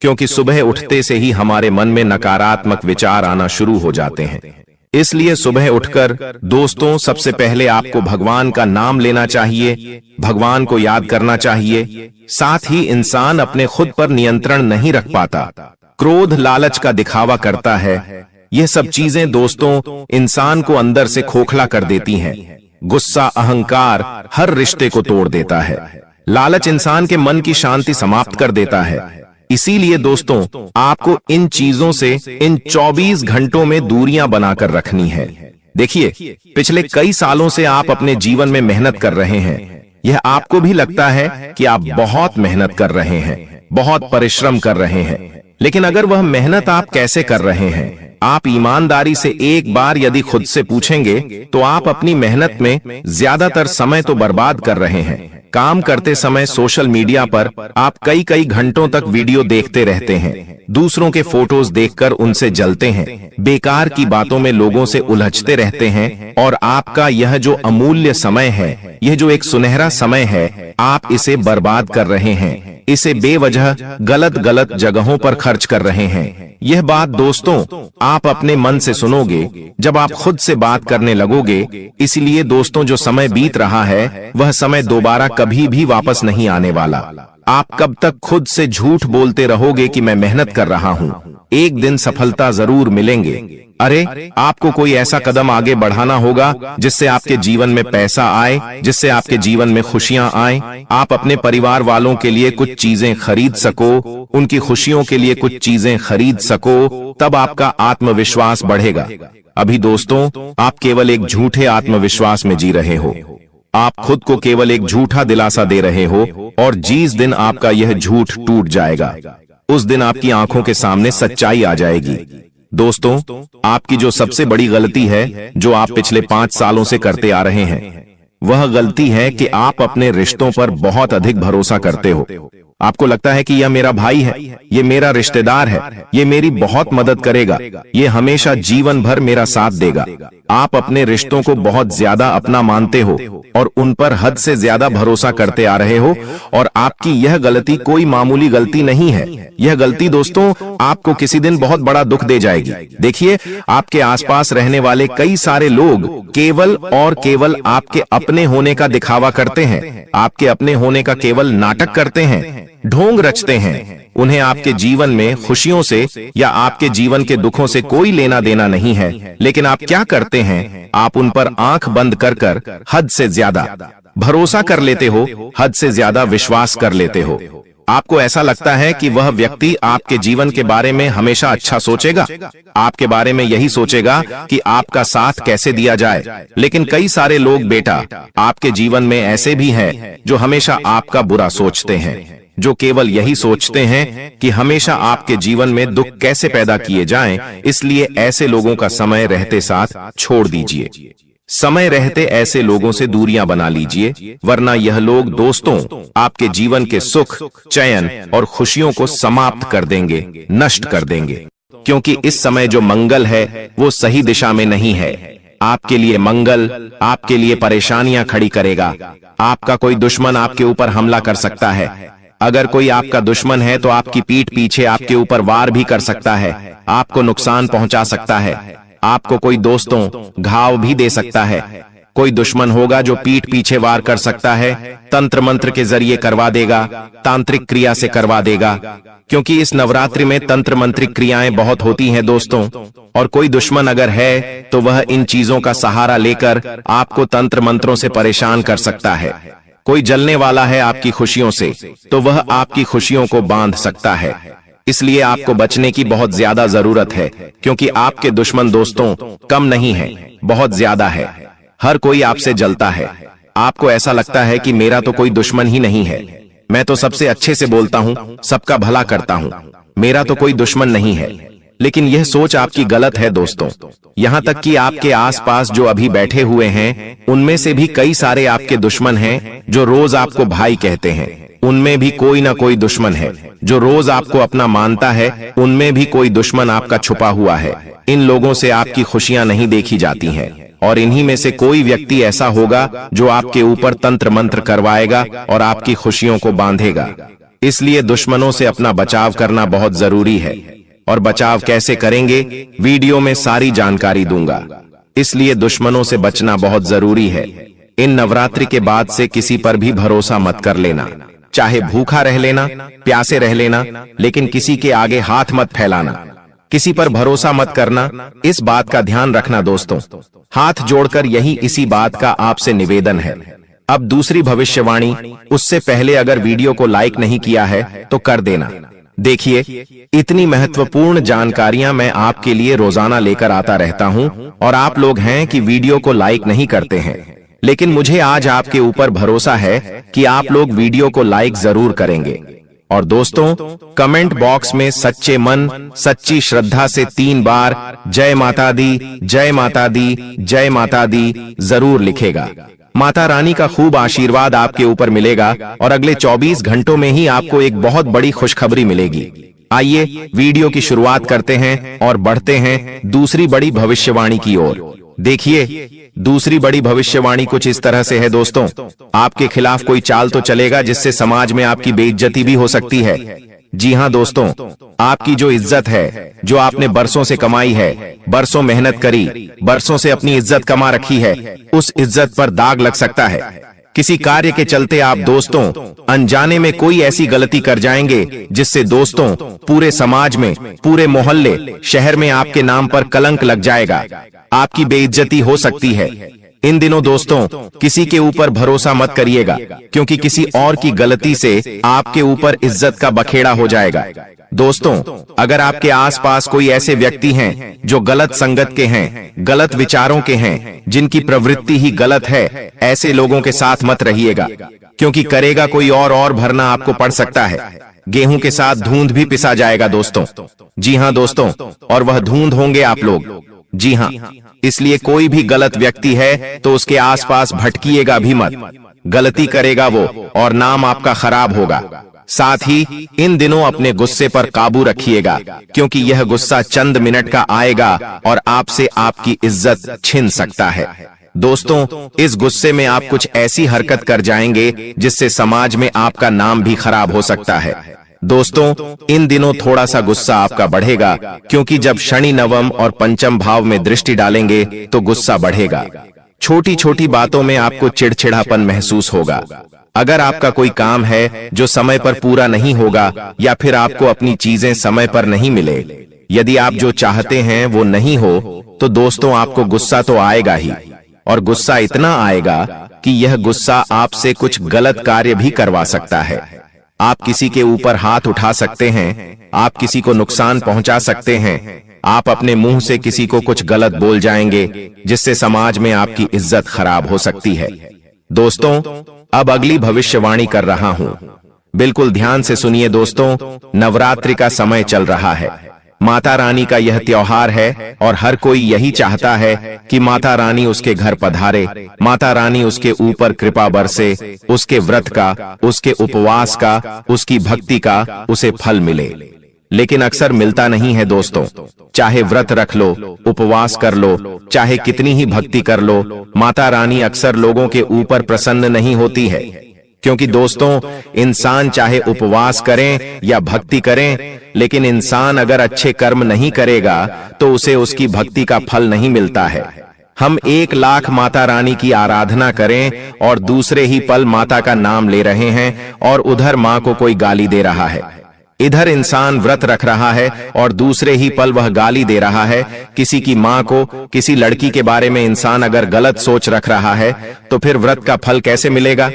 क्योंकि सुबह उठते से ही हमारे मन में नकारात्मक विचार आना शुरू हो जाते हैं। इसलिए सुबह उठकर दोस्तों सबसे पहले आपको भगवान का नाम लेना चाहिए, भगवान को याद करना चाहिए। साथ ही इंसान अपने खुद पर नियंत्रण नहीं रख पाता, क्रोध लालच का दिखावा करता है। यह सब चीजें दोस्तों इंसान को अंदर से खोखला कर देती हैं। गुस्सा, अहंकार हर रिश्ते को तोड़ देता है। लालच इंसान के मन की शांति समाप्त कर देता है। इसीलिए दोस्तों आपको इन चीजों से इन 24 घंटों में दूरियां बनाकर रखनी है। देखिए, पिछले कई सालों से आप अपने जीवन में मेहनत कर रहे हैं। यह आपको भी लगता है कि आप बहुत मेहनत कर रहे हैं, बहुत परिश्रम कर रहे हैं, लेकिन अगर वह मेहनत आप कैसे कर रहे हैं, आप ईमानदारी से एक बार यदि खुद से पूछेंगे तो आप अपनी मेहनत में ज्यादातर समय तो बर्बाद कर रहे हैं। काम करते समय सोशल मीडिया पर आप कई कई घंटों तक वीडियो देखते रहते हैं, दूसरों के फोटोज देखकर उनसे जलते हैं, बेकार की बातों में लोगों से उलझते रहते हैं, और आपका यह जो अमूल्य समय है, यह जो एक सुनहरा समय है, आप इसे बर्बाद कर रहे हैं। इसे बेवजह गलत गलत जगहों पर खर्च कर रहे हैं। यह बात दोस्तों आप अपने मन से सुनोगे जब आप खुद से बात करने लगोगे। इसलिए दोस्तों जो समय बीत रहा है वह समय दोबारा कभी भी वापस नहीं आने वाला। आप कब तक खुद से झूठ बोलते रहोगे कि मैं मेहनत कर रहा हूं, एक दिन सफलता जरूर मिलेंगे। अरे आपको कोई ऐसा कदम आगे बढ़ाना होगा जिससे आपके जीवन में पैसा आए, जिससे आपके जीवन में खुशियां आए, आप अपने परिवार वालों के लिए कुछ चीजें खरीद सको, उनकी खुशियों के लिए कुछ चीजें खरीद सको, तब आपका आत्मविश्वास बढ़ेगा। अभी दोस्तों आप केवल एक झूठे आत्मविश्वास में जी रहे हो। आप खुद को केवल एक झूठा दिलासा दे रहे हो, और जिस दिन आपका यह झूठ टूट जाएगा उस दिन आपकी आंखों के सामने सच्चाई आ जाएगी। दोस्तों आपकी जो सबसे बड़ी गलती है जो आप पिछले 5 सालों से करते आ रहे हैं, वह गलती है कि आप अपने रिश्तों पर बहुत अधिक भरोसा करते हो। आपको लगता है कि यह मेरा भाई है, ये मेरा रिश्तेदार है, ये मेरी बहुत मदद करेगा, ये हमेशा जीवन भर मेरा साथ देगा। आप अपने रिश्तों को बहुत ज्यादा अपना मानते हो और उन पर हद से ज्यादा भरोसा करते आ रहे हो, और आपकी यह गलती कोई मामूली गलती नहीं है। यह गलती दोस्तों आपको किसी दिन बहुत बड़ा दुख दे जाएगी। देखिए, आपके आसपास रहने वाले कई सारे लोग केवल और केवल आपके अपने होने का दिखावा करते हैं, आपके अपने होने का केवल नाटक करते हैं, ढोंग रचते हैं। उन्हें आपके जीवन में खुशियों से या आपके जीवन के दुखों से कोई लेना देना नहीं है। लेकिन आप क्या करते हैं, आप उन पर आंख बंद कर कर हद से ज्यादा भरोसा कर लेते हो, हद से ज्यादा विश्वास कर लेते हो। आपको ऐसा लगता है कि वह व्यक्ति आपके जीवन के बारे में हमेशा अच्छा सोचेगा, आपके बारे में यही सोचेगा कि आपका साथ कैसे दिया जाए। लेकिन कई सारे लोग बेटा आपके जीवन में ऐसे भी हैं जो हमेशा आपका बुरा सोचते हैं, जो केवल यही सोचते हैं कि हमेशा आपके जीवन में दुख कैसे पैदा किए जाएं। इसलिए ऐसे लोगों का समय रहते साथ छोड़ दीजिए। समय रहते ऐसे लोगों से दूरियां बना लीजिए, वरना यह लोग दोस्तों आपके जीवन के सुख, चैन और खुशियों को समाप्त कर देंगे, नष्ट कर देंगे। क्योंकि इस समय जो मंगल है वो सही दिशा में नहीं है। आपके लिए मंगल आपके लिए परेशानियां खड़ी करेगा। आपका कोई दुश्मन आपके ऊपर हमला कर सकता है। अगर कोई आपका दुश्मन है तो आपकी पीठ पीछे आपके ऊपर वार भी कर सकता है, आपको नुकसान पहुंचा सकता है, आपको कोई दोस्तों घाव भी दे सकता है। कोई दुश्मन होगा जो पीठ पीछे वार कर सकता है, तंत्र मंत्र के जरिए करवा देगा, तांत्रिक क्रिया से करवा देगा, क्योंकि इस नवरात्रि में तंत्र मंत्रिक क्रियाएं बहुत होती हैं दोस्तों। और कोई दुश्मन अगर है तो वह इन चीजों का सहारा लेकर आपको तंत्र मंत्रों से परेशान कर सकता है। कोई जलने वाला है आपकी खुशियों से तो वह आपकी खुशियों को बांध सकता है। इसलिए आपको बचने की बहुत ज्यादा जरूरत है, क्योंकि आपके दुश्मन दोस्तों कम नहीं है, बहुत ज्यादा है। हर कोई आपसे जलता है। आपको ऐसा लगता है कि मेरा तो कोई दुश्मन ही नहीं है, मैं तो सबसे अच्छे से बोलता हूं, सबका भला करता हूं, मेरा तो कोई दुश्मन नहीं है। लेकिन यह सोच आपकी गलत है दोस्तों। यहां तक कि आपके आसपास जो अभी बैठे हुए हैं उनमें से भी कई सारे आपके दुश्मन हैं जो रोज आपको भाई कहते हैं। उनमें भी कोई ना कोई दुश्मन है जो रोज आपको अपना मानता है। उनमें भी कोई दुश्मन आपका छुपा हुआ है। इन लोगों से आपकी खुशियां नहीं देखी जाती हैं, और इन्हीं में से कोई व्यक्ति ऐसा होगा जो आपके ऊपर तंत्र मंत्र करवाएगा और आपकी खुशियों को बांधेगा। इसलिए दुश्मनों से अपना बचाव करना बहुत जरूरी है। और बचाव कैसे करेंगे, वीडियो में सारी जानकारी दूंगा। इसलिए दुश्मनों से बचना बहुत जरूरी है। इन नवरात्रि के बाद से किसी पर भी भरोसा मत कर लेना, चाहे भूखा रह लेना, प्यासे रह लेना, लेकिन किसी के आगे हाथ मत फैलाना। किसी पर भरोसा मत करना, इस बात का ध्यान रखना दोस्तों। हाथ जोड़कर यही इसी बात का आपसे निवेदन है। अब दूसरी भविष्यवाणी, उससे पहले अगर वीडियो को लाइक नहीं किया है तो कर देना। देखिए, इतनी महत्वपूर्ण जानकारियां मैं आपके लिए रोजाना लेकर आता रहता हूं, और आप लोग हैं कि वीडियो को लाइक नहीं करते हैं। लेकिन मुझे आज आपके ऊपर भरोसा है कि आप लोग वीडियो को लाइक जरूर करेंगे। और दोस्तों, कमेंट बॉक्स में सच्चे मन, सच्ची श्रद्धा से 3 बार जय माता दी, जय माता दी, जय माता दी जरूर लिखेगा। माता रानी का खूब आशीर्वाद आपके ऊपर मिलेगा, और अगले 24 घंटों में ही आपको एक बहुत बड़ी खुशखबरी मिलेगी। आइए वीडियो की शुरुआत करते हैं और बढ़ते हैं दूसरी बड़ी भविष्यवाणी की ओर। देखिए, दूसरी बड़ी भविष्यवाणी कुछ इस तरह से है दोस्तों। आपके खिलाफ कोई चाल तो चलेगा जिससे समाज में आपकी बेइज्जती भी हो सकती है। जी हां दोस्तों, आपकी जो इज्जत है, जो आपने बरसों से कमाई है, बरसों मेहनत करी, बरसों से अपनी इज्जत कमा रखी है, उस इज्जत पर दाग लग सकता है। किसी कार्य के चलते आप दोस्तों अनजाने में कोई ऐसी गलती कर जाएंगे जिससे दोस्तों पूरे समाज में, पूरे मोहल्ले, शहर में आपके नाम पर कलंक लग जाएगा। आपकी बेइज्जती हो सकती है। इन दिनों दोस्तों किसी के ऊपर भरोसा मत करिएगा, क्योंकि किसी और की गलती से आपके ऊपर इज्जत का बखेड़ा हो जाएगा। दोस्तों, अगर आपके आसपास कोई ऐसे व्यक्ति हैं जो गलत संगत के हैं, गलत विचारों के हैं, जिनकी प्रवृत्ति ही गलत है, ऐसे लोगों के साथ मत रहिएगा, क्योंकि करेगा कोई और भरना आपको पड़ सकता है। गेहूं के साथ धुंध भी पिसा जाएगा दोस्तों। जी हां दोस्तों, और वह धुंध होंगे आप लोग। जी हां, इसलिए कोई भी गलत व्यक्ति है तो उसके आसपास भटकिएगा भी मत। गलती करेगा वो और नाम आपका खराब होगा। साथ ही इन दिनों अपने गुस्से पर काबू रखिएगा, क्योंकि यह गुस्सा चंद मिनट का आएगा और आपसे आपकी इज्जत छिन सकता है। दोस्तों, इस गुस्से में आप कुछ ऐसी हरकत कर जाएंगे जिससे समाज में आपका नाम भी खराब हो सकता है। दोस्तों, इन दिनों थोड़ा सा गुस्सा आपका बढ़ेगा, क्योंकि जब शनि नवम और पंचम भाव में दृष्टि डालेंगे तो गुस्सा बढ़ेगा। छोटी छोटी बातों में आपको चिड़चिड़ापन महसूस होगा। अगर आपका कोई काम है जो समय पर पूरा नहीं होगा, या फिर आपको अपनी चीजें समय पर नहीं मिले, यदि आप जो चाहते हैं वो नहीं हो, तो दोस्तों आपको गुस्सा तो आएगा ही, और गुस्सा इतना आएगा कि यह गुस्सा आपसे कुछ गलत कार्य भी करवा सकता है। आप किसी के ऊपर हाथ उठा सकते हैं, आप किसी को नुकसान पहुंचा सकते हैं, आप अपने मुंह से किसी को कुछ गलत बोल जाएंगे, जिससे समाज में आपकी इज्जत खराब हो सकती है। दोस्तों, अब अगली भविष्यवाणी कर रहा हूं, बिल्कुल ध्यान से सुनिए दोस्तों। नवरात्रि का समय चल रहा है। माता रानी का यह त्योहार है, और हर कोई यही चाहता है कि माता रानी उसके घर पधारे, माता रानी उसके ऊपर कृपा बरसे, उसके व्रत का, उसके उपवास का, उसकी भक्ति का उसे फल मिले। लेकिन अक्सर मिलता नहीं है दोस्तों। चाहे व्रत रख लो, उपवास कर लो, चाहे कितनी ही भक्ति कर लो, माता रानी अक्सर लोगों के ऊपर प्रसन्न नहीं होती है। क्योंकि दोस्तों, इंसान चाहे उपवास करें या भक्ति करें, लेकिन इंसान अगर अच्छे कर्म नहीं करेगा तो उसे उसकी भक्ति का फल नहीं मिलता है। हम 1 लाख माता रानी की आराधना करें और दूसरे ही पल माता का नाम ले रहे हैं और उधर मां को कोई गाली दे रहा है। इधर इंसान व्रत रख रहा है और दूसरे ही पल वह गाली दे रहा है किसी की मां को। किसी लड़की के बारे में इंसान अगर गलत सोच रख रहा है तो फिर व्रत का फल कैसे मिलेगा?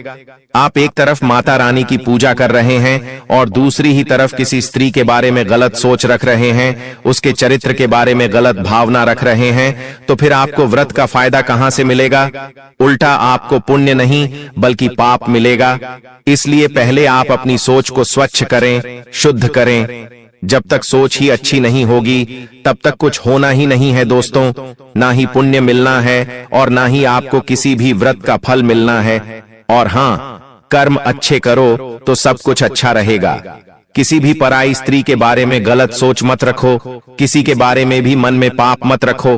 आप एक तरफ माता रानी की पूजा कर रहे हैं और दूसरी ही तरफ किसी स्त्री के बारे में गलत सोच रख रहे हैं, उसके चरित्र के बारे में गलत भावना रख रहे हैं, तो फिर आपको व्रत का फायदा कहां से मिलेगा? उल्टा आपको पुण्य नहीं बल्कि पाप मिलेगा। इसलिए पहले आप अपनी सोच को स्वच्छ करें, शुद्ध करें। जब तक सोच ही अच्छी नहीं होगी तब तक कुछ होना ही नहीं है दोस्तों। ना ही पुण्य मिलना है और ना ही आपको किसी भी व्रत का फल मिलना है। और हां, कर्म अच्छे करो तो सब कुछ अच्छा रहेगा। किसी भी पराई स्त्री के बारे में गलत सोच मत रखो, किसी के बारे में भी मन में पाप मत रखो।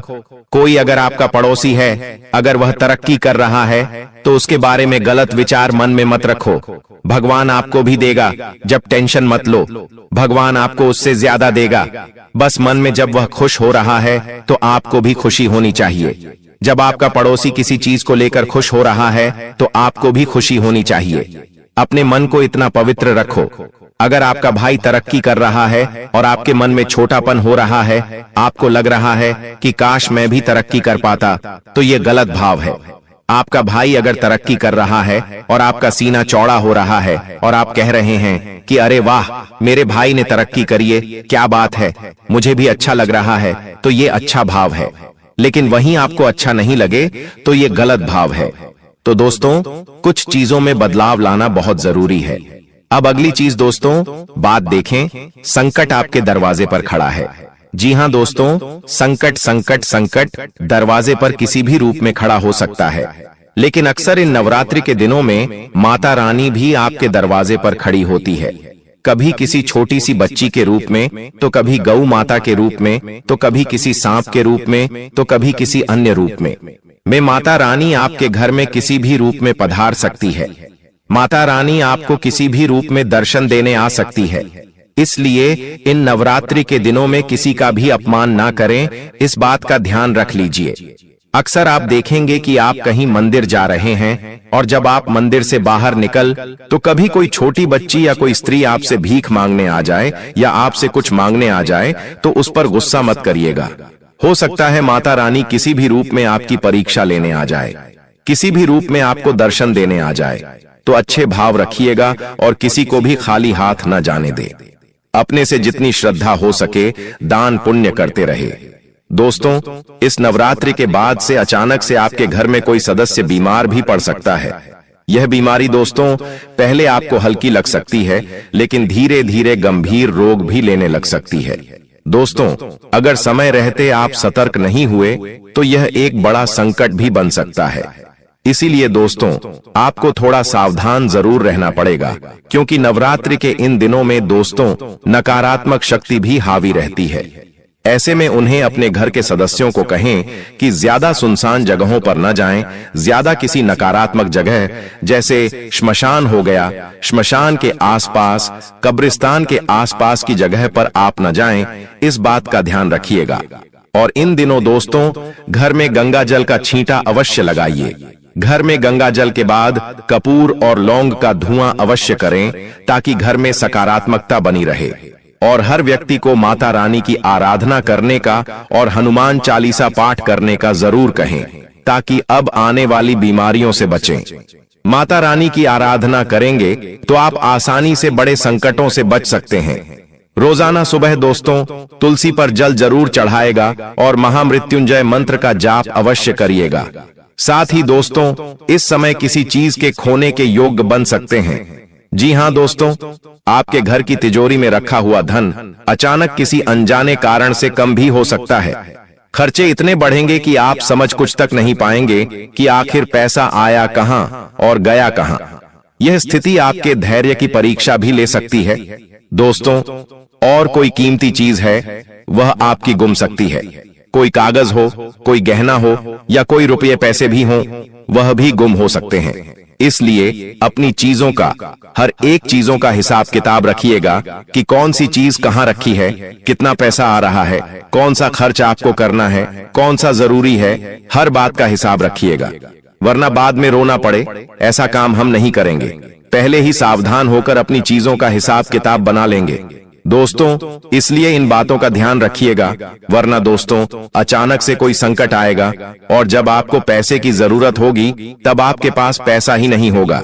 कोई अगर आपका पड़ोसी है, अगर वह तरक्की कर रहा है तो उसके बारे में गलत विचार मन में मत रखो। भगवान आपको भी देगा, जब टेंशन मत लो, भगवान आपको उससे ज्यादा देगा। बस मन में जब वह खुश हो रहा है तो आपको भी खुशी होनी चाहिए। जब आपका पड़ोसी किसी चीज को लेकर खुश हो रहा है तो आपको भी खुशी होनी चाहिए। अपने मन को इतना पवित्र रखो। अगर आपका भाई तरक्की कर रहा है और आपके मन में छोटापन हो रहा है, आपको लग रहा है कि काश मैं भी तरक्की कर पाता, तो ये गलत भाव है। आपका भाई अगर तरक्की कर रहा है और आपका सीना चौड़ा हो रहा है और आप कह रहे हैं कि अरे वाह, मेरे भाई ने तरक्की करी है, क्या बात है, मुझे भी अच्छा लग रहा है, तो ये अच्छा भाव है। लेकिन वहीं आपको अच्छा नहीं लगे तो ये गलत भाव है। तो दोस्तों, कुछ चीजों में बदलाव लाना बहुत जरूरी है। अब अगली चीज दोस्तों, बात देखें, संकट आपके दरवाजे पर खड़ा है। जी हां दोस्तों, संकट दरवाजे पर किसी भी रूप में खड़ा हो सकता है। लेकिन अक्सर इन नवरात्रि के दिनों में माता रानी भी आपके दरवाजे पर खड़ी होती है। कभी किसी छोटी सी बच्ची के रूप में, तो कभी गौ माता के रूप में, तो कभी किसी सांप के रूप में, तो कभी किसी अन्य रूप में माता रानी आपके घर में किसी भी रूप में पधार सकती है। माता रानी आपको किसी भी रूप में दर्शन देने आ सकती है। इसलिए इन नवरात्रि के दिनों में किसी का भी अपमान ना करें, इस बात का ध्यान रख लीजिए। अक्सर आप देखेंगे कि आप कहीं मंदिर जा रहे हैं और जब आप मंदिर से बाहर निकल तो कभी कोई छोटी बच्ची या कोई स्त्री आपसे भीख मांगने आ जाए या आपसे कुछ मांगने आ जाए तो उस पर गुस्सा मत करिएगा। हो सकता है माता रानी किसी भी रूप में आपकी परीक्षा लेने आ जाए, किसी भी रूप में आपको दर्शन देने आ जाए। तो अच्छे भाव रखिएगा और किसी को भी खाली हाथ न जाने दे। अपने से जितनी श्रद्धा हो सके दान पुण्य करते रहे। दोस्तों, इस नवरात्रि के बाद से अचानक से आपके घर में कोई सदस्य बीमार भी पड़ सकता है। यह बीमारी दोस्तों पहले आपको हल्की लग सकती है, लेकिन धीरे धीरे गंभीर रोग भी लेने लग सकती है। दोस्तों, अगर समय रहते आप सतर्क नहीं हुए तो यह एक बड़ा संकट भी बन सकता है। इसीलिए दोस्तों, आपको थोड़ा सावधान जरूर रहना पड़ेगा, क्योंकि नवरात्रि के इन दिनों में दोस्तों नकारात्मक शक्ति भी हावी रहती है। ऐसे में उन्हें अपने घर के सदस्यों को कहें कि ज्यादा सुनसान जगहों पर न जाएं, ज्यादा किसी नकारात्मक जगह जैसे श्मशान हो गया, श्मशान के आसपास, कब्रिस्तान के आसपास की जगह पर आप न जाएं, इस बात का ध्यान रखिएगा। और इन दिनों दोस्तों घर में गंगा जल का छींटा अवश्य लगाइए। घर में गंगा जल के बाद कपूर और लौंग का धुआं अवश्य करें, ताकि घर में सकारात्मकता बनी रहे। और हर व्यक्ति को माता रानी की आराधना करने का और हनुमान चालीसा पाठ करने का जरूर कहें, ताकि अब आने वाली बीमारियों से बचें। माता रानी की आराधना करेंगे तो आप आसानी से बड़े संकटों से बच सकते हैं। रोजाना सुबह दोस्तों तुलसी पर जल जरूर चढ़ाएगा और महामृत्युंजय मंत्र का जाप अवश्य करिएगा। साथ ही दोस्तों इस समय किसी चीज के खोने के योग्य बन सकते हैं। जी हां दोस्तों, आपके घर की तिजोरी में रखा हुआ धन अचानक किसी अनजाने कारण से कम भी हो सकता है। खर्चे इतने बढ़ेंगे कि आप समझ कुछ तक नहीं पाएंगे कि आखिर पैसा आया कहां और गया कहां। यह स्थिति आपके धैर्य की परीक्षा भी ले सकती है। दोस्तों, और कोई कीमती चीज है वह आपकी गुम सकती है। कोई कागज हो, कोई गहना हो या कोई रुपये पैसे भी हों, वह भी गुम हो सकते हैं। इसलिए अपनी चीजों का, हर एक चीजों का हिसाब किताब रखिएगा कि कौन सी चीज कहाँ रखी है, कितना पैसा आ रहा है, कौन सा खर्च आपको करना है, कौन सा जरूरी है, हर बात का हिसाब रखिएगा, वरना बाद में रोना पड़े। ऐसा काम हम नहीं करेंगे। पहले ही सावधान होकर अपनी चीजों का हिसाब किताब बना लेंगे दोस्तों। इसलिए इन बातों का ध्यान रखिएगा, वरना दोस्तों अचानक से कोई संकट आएगा और जब आपको पैसे की जरूरत होगी तब आपके पास पैसा ही नहीं होगा।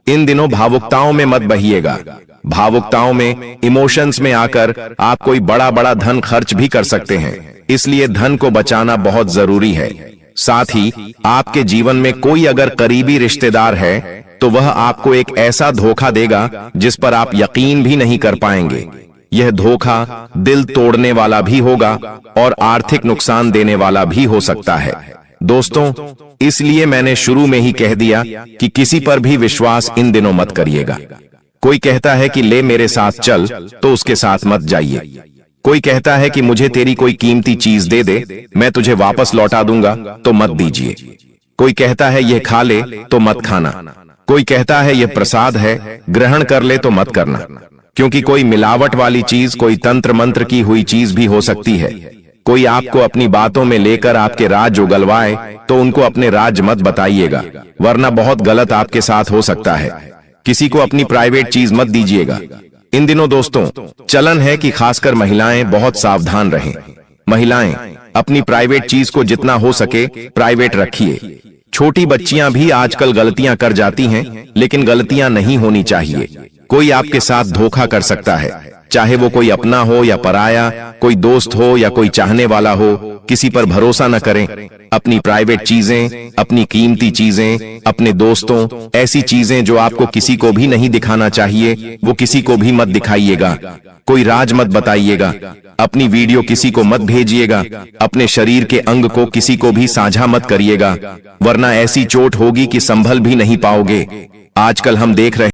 इन दिनों भावुकताओं में मत बहिएगा। भावुकताओं में, इमोशंस में आकर आप कोई बड़ा बड़ा धन खर्च भी कर सकते हैं। इसलिए धन को बचाना बहुत जरूरी है। साथ ही आपके जीवन में कोई अगर करीबी रिश्तेदार है तो वह आपको एक ऐसा धोखा देगा जिस पर आप यकीन भी नहीं कर पाएंगे। यह धोखा दिल तोड़ने वाला भी होगा और आर्थिक नुकसान देने वाला भी हो सकता है दोस्तों। इसलिए मैंने शुरू में ही कह दिया कि किसी पर भी विश्वास इन दिनों मत करिएगा। कोई कहता है कि ले मेरे साथ चल, तो उसके साथ मत जाइए। कोई कहता है कि मुझे तेरी कोई कीमती चीज दे दे, मैं तुझे वापस लौटा दूंगा, तो मत दीजिए। कोई कहता है यह खा ले, तो मत खाना। कोई कहता है यह प्रसाद है, ग्रहण कर ले, तो मत करना, क्योंकि कोई मिलावट वाली चीज, कोई तंत्र मंत्र की हुई चीज भी हो सकती है। कोई आपको अपनी बातों में लेकर आपके राज उगलवाए तो उनको अपने राज मत बताइएगा, वरना बहुत गलत आपके साथ हो सकता है। किसी को अपनी प्राइवेट चीज मत दीजिएगा। इन दिनों दोस्तों चलन है कि खासकर महिलाएं बहुत सावधान रहें। महिलाएं अपनी प्राइवेट चीज को जितना हो सके प्राइवेट रखिए। छोटी बच्चियां भी आजकल गलतियां कर जाती हैं, लेकिन गलतियां नहीं होनी चाहिए। कोई आपके साथ धोखा कर सकता है, चाहे वो कोई अपना हो या पराया, कोई दोस्त हो या कोई चाहने वाला हो। किसी पर भरोसा न करें। अपनी प्राइवेट चीजें, अपनी कीमती चीजें, अपने दोस्तों, ऐसी चीजें जो आपको किसी को भी नहीं दिखाना चाहिए, वो किसी को भी मत दिखाइएगा। कोई राज मत बताइएगा। अपनी वीडियो किसी को मत भेजिएगा। अपने शरीर के अंग को किसी को भी साझा मत करिएगा, वरना ऐसी चोट होगी कि संभल भी नहीं पाओगे। आजकल हम देख रहे